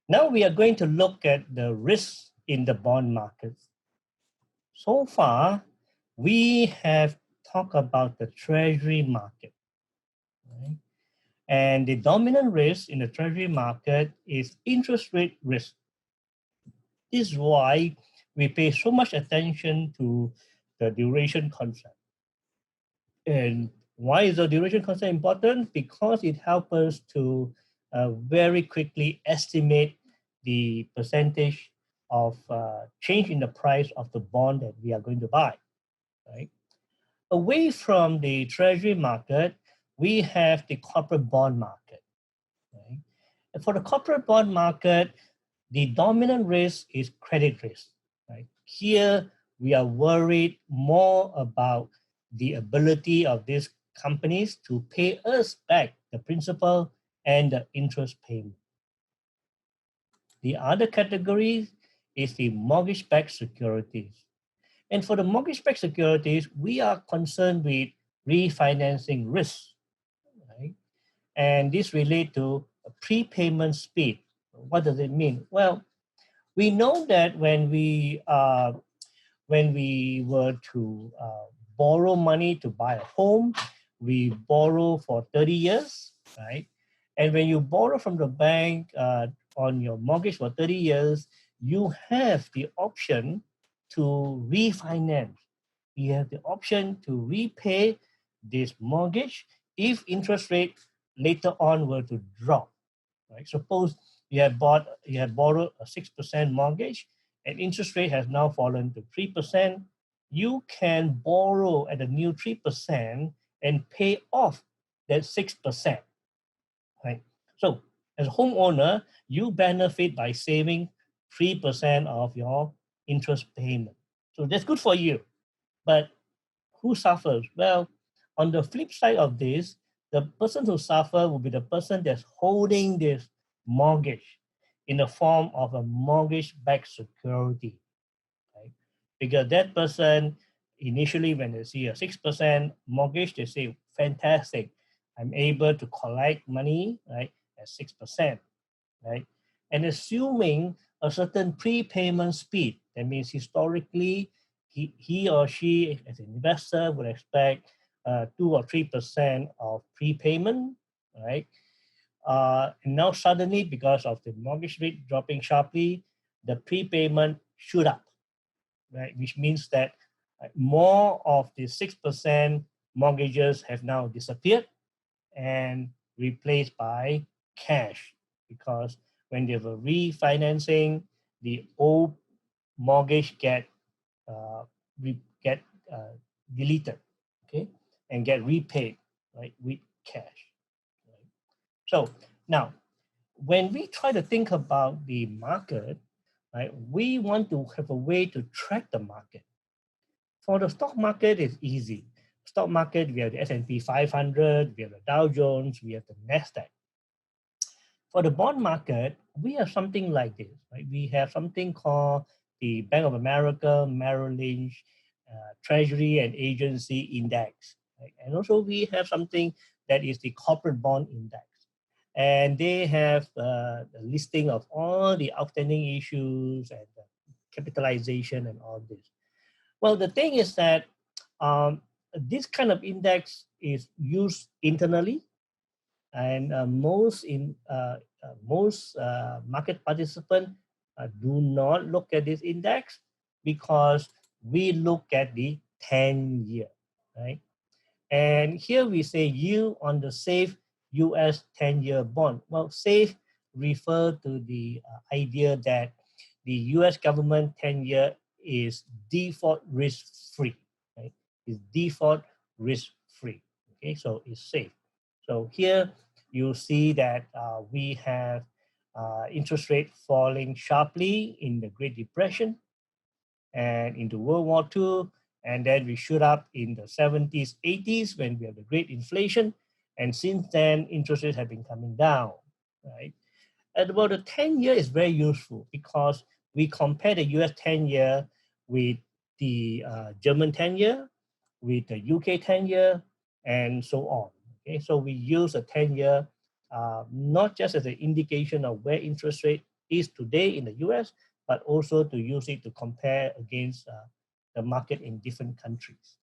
Now we are going to look at the risks in the bond market. So far, we have talked about the treasury market. Right? And the dominant risk in the treasury market is interest rate risk. This is why we pay so much attention to the duration concept. And why is the duration concept important? Because it helps us to very quickly estimate the percentage of change in the price of the bond that we are going to buy, right? Away from the treasury market, we have the corporate bond market, right? And for the corporate bond market, the dominant risk is credit risk, right? Here, we are worried more about the ability of these companies to pay us back the principal and the interest payment. The other category is the mortgage-backed securities. And for the mortgage-backed securities, we are concerned with refinancing risks, right? And this relates to prepayment speed. What does it mean? Well, we know that when we were to borrow money to buy a home, we borrow for 30 years, right? And when you borrow from the bank on your mortgage for 30 years, you have the option to refinance. You have the option to repay this mortgage if interest rate later on were to drop. Right? Suppose you have borrowed a 6% mortgage and interest rate has now fallen to 3%. You can borrow at a new 3% and pay off that 6%. Right? So as a homeowner, you benefit by saving 3% of your interest payment. So that's good for you. But who suffers? Well, on the flip side of this, the person who suffers will be the person that's holding this mortgage in the form of a mortgage-backed security, right? Because that person initially, when they see a 6% mortgage, they say, "Fantastic, I'm able to collect money, right, at 6%, right?" And assuming a certain prepayment speed, that means historically he or she as an investor would expect 2 or 3% of prepayment, right? And now suddenly, because of the mortgage rate dropping sharply, the prepayment shoot up, right? Which means that more of the 6% mortgages have now disappeared and replaced by cash, because when they were refinancing, the old mortgage uh, get uh, deleted, okay, and get repaid, right, with cash. Right? So now, when we try to think about the market, right, we want to have a way to track the market. For the stock market, it's easy. Stock market, we have the S&P 500, we have the Dow Jones, we have the Nasdaq. For the bond market, we have something like this, right? We have something called the Bank of America, Merrill Lynch, Treasury and Agency Index. Right? And also we have something that is the Corporate Bond Index. And they have the listing of all the outstanding issues and the capitalization and all this. Well, the thing is that this kind of index is used internally, and most market participants do not look at this index because we look at the 10-year, right? And here we say yield on the safe US 10-year bond. Well, safe refer to the idea that the US government 10-year is default risk-free, right? Is default risk-free, okay? So it's safe. So here you see that we have interest rate falling sharply in the Great Depression and into World War II, and then we shoot up in the 70s, 80s when we have the great inflation, and since then interest rates have been coming down, right? At about the 10-year is very useful because we compare the US 10-year with the German 10-year, with the UK 10-year, and so on. Okay, so we use a 10-year not just as an indication of where interest rate is today in the US, but also to use it to compare against the market in different countries.